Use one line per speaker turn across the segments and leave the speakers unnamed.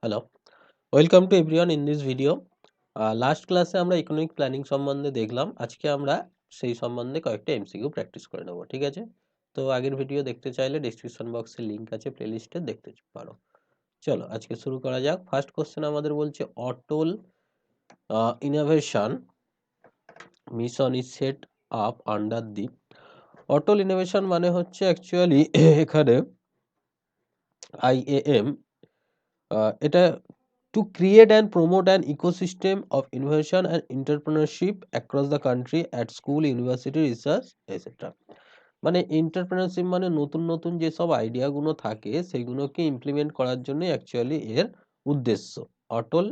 Hello, welcome to everyone in this video. Last ক্লাসে আমরা economic planning সম্বন্ধে দেখলাম। আজকে আমরা সেই সম্বন্ধে কয়েকটা এমসিকিউ প্র্যাকটিস করে নেব, ঠিক আছে? তো আগের ভিডিও দেখতে চাইলে ডেসক্রিপশন বক্সে লিঙ্ক আছে, প্লেলিস্টে দেখতে পারো। চলো আজকে শুরু করা যাক। ফার্স্ট কোশ্চেন আমাদের বলছে Atal innovation mission is set up under the. Atal innovation মানে হচ্ছে অ্যাকচুয়ালি এখানে IAM, এটা to create and promote an ecosystem of innovation and entrepreneurship across the country at school, university, research, etc. মানে এন্টারপ্রেনারশিপ মানে নতুন নতুন যেসব আইডিয়াগুলো থাকে সেগুলোকে ইমপ্লিমেন্ট করার জন্য অ্যাকচুয়ালি এর উদ্দেশ্য অটল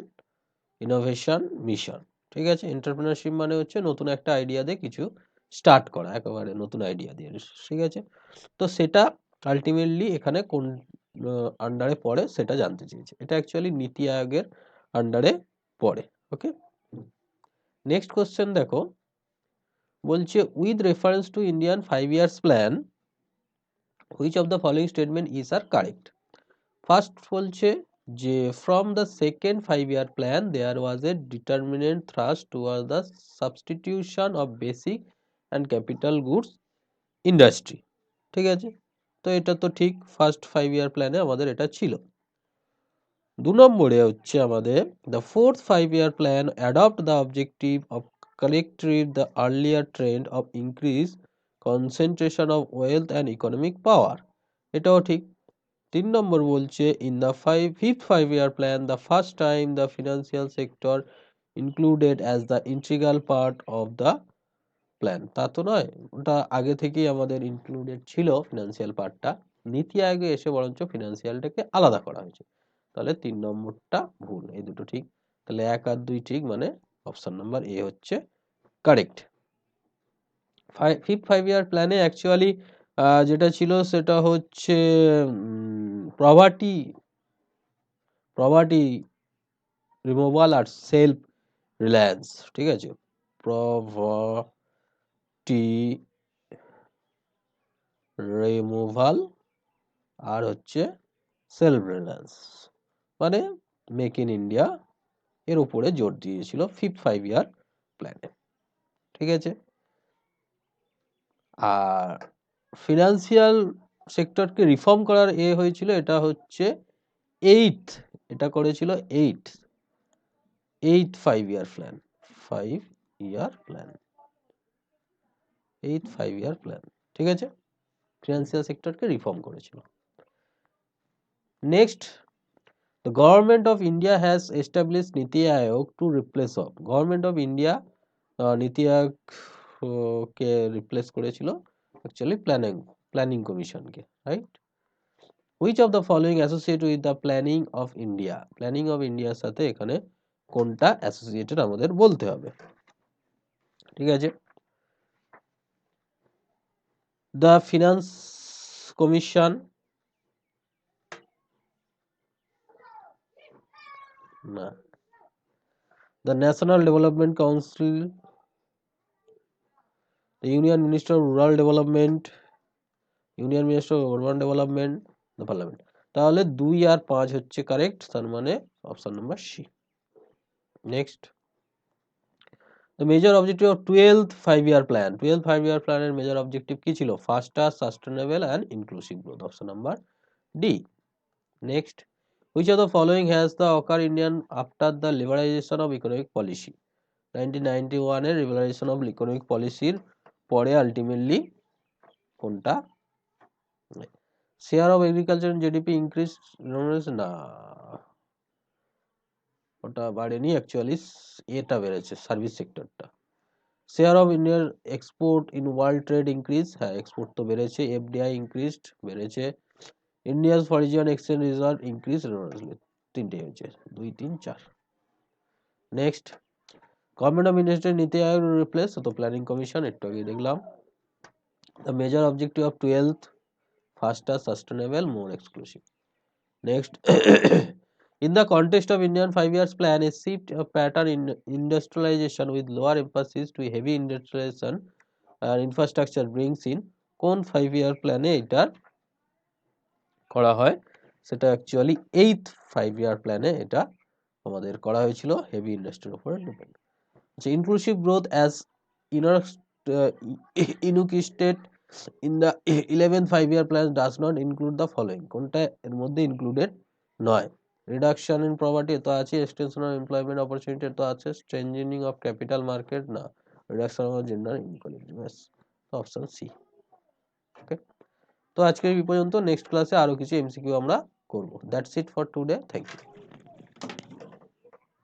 ইনোভেশন মিশন। ঠিক আছে, এন্টারপ্রেনারশিপ মানে হচ্ছে নতুন একটা আইডিয়া দিয়ে কিছু স্টার্ট করা, একেবারে নতুন আইডিয়া দিয়ে। ঠিক আছে, তো সেটা আলটিমেটলি এখানে কোন আন্ডারে পড়ে সেটা জানতে চেয়েছে। এটা অ্যাকচুয়ালি নীতি আয়োগের আন্ডারে পড়ে। ওকে, নেক্সট কোশ্চেন দেখো, বলছে with reference to Indian 5 years plan which of the following statement is are correct. First বলছে যে from the second 5 year plan there was a determinant thrust toward the substitution of basic and capital goods industry. ঠিক আছে, তো এটা তো ঠিক, first 5 ইয়ার প্ল্যানে আমাদের এটা ছিল। 2 নম্বরে হচ্ছে আমাদের the fourth 5 year plan adopt the objective of correcting the earlier trend of increased concentration of wealth and economic power, এটাও ঠিক। 3 নম্বর বলছে in the fifth 5 year plan the first time the financial sector included as the integral part of the plan, তা তো নয়, ওটা আগে থেকেই আমাদের ইনক্লুডেড ছিল ফিনান্সিয়াল পার্টটা, নীতি আয়োগে এসে বরঞ্চ ফিনান্সিয়ালটাকে আলাদা করা হয়েছে। তাহলে 3 নম্বরটা ভুল, এই দুটো ঠিক। তাহলে 1 আর 2 ঠিক, মানে অপশন নাম্বার এ হচ্ছে কারেক্ট। ফিফথ 5 ইয়ার প্ল্যানে অ্যাকচুয়ালি যেটা ছিল সেটা হচ্ছে প্রভার্টি রিমুভাল আর সেলফ রিলায়েন্স। ঠিক আছে, প্রভার্টি রিমুভাল আর হচ্ছে সেলফ রিলায়েন্স, মানে মেক ইন ইন্ডিয়া, এর উপরে জোর দিয়েছিল ফিফথ 5 ইয়ার প্ল্যানে। ঠিক আছে, আর ফিনান্সিয়াল সেক্টরকে রিফর্ম করার হয়েছিল, এটা হচ্ছে এইট, এটা করেছিল eight 5 year plan, 5 year plan, 5 year plan. ঠিক আছে, ফিনান্সিয়াল সেক্টরকে রিফর্ম করেছিল। Next, the government of India has established NITI Aayog to replace of, government of India নীতি আয়োগ কে রিপ্লেস করেছিল অ্যাকচুয়ালি প্ল্যানিং কমিশনকে, right? Which of the following associate with the planning of India, planning of ইন্ডিয়ার সাথে এখানে কোনটা associated আমাদের বলতে হবে। ঠিক আছে, দ্য ফিনান্স কমিশন, না, the national development council, the Union Minister of Rural Development, Union Minister of Urban Development, the Parliament। তাহলে 2 আর 5 হচ্ছে কারেক্ট, তার মানে option number C. Next, the major objective of 12th 5 year plan, 12th 5 year plan এর major objective কি ছিল? ফাস্টার, sustainable and inclusive growth, option number D. Next, which of the following has the occur Indian after the liberalization of economic policy, 1991 এর liberalisation of economic পলিসির পরে ultimately কোনটা? Share of agriculture GDP increase, না ওটা বাড়েনি, actually এটা বেড়েছে service সেক্টরটা। শেয়ার অফ ইন্ডিয়ার export in world trade increase, হ্যাঁ এক্সপোর্ট তো বেড়েছে, এফডিআই ইনক্রিজড বেড়েছে, India's foreign exchange reserve increase, তিনটে হয়েছে, 2, 3, 4। নেক্সট, গভর্নমেন্ট অফ ইন্ডিয়া নীতি আয়োগ রিপ্লেস, তো প্ল্যানিং কমিশন, একটু আগে দেখলাম। The major objective of 12th, faster, sustainable, more exclusive. Next, in the context of Indian 5 years plan, a shift of pattern in industrialization with lower emphasis to heavy industrialization and infrastructure brings in কোন 5 year plan এ এটার করা হয়? সেটা actually 8th 5-year প্ল্যানে এটা আমাদের করা হয়েছিল হেভি ইন্ডাস্ট্রির উপরে ডিপেন্ড। আচ্ছা, inclusive growth as enunciated in the 11th 5-year plan does not include the following, কোনটা এর মধ্যে ইনক্লুডেড নয়? রিডাকশন ইন প্রপার্টি তো আছে, এক্সটেনশন অফ এমপ্লয়মেন্ট অপরচুনিটি তো আছে, স্ট্রেঞ্জেনিং অফ ক্যাপিটাল মার্কেট না, রিডাকশন অফ জেন্ডার ইনইকুয়ালিটি, ব্যাস অপশন সি। ওকে, তো আজকে এই পর্যন্ত, নেক্সট ক্লাসে আরো কিছু এমসিকিউ আমরা করব। That's it for today, thank you.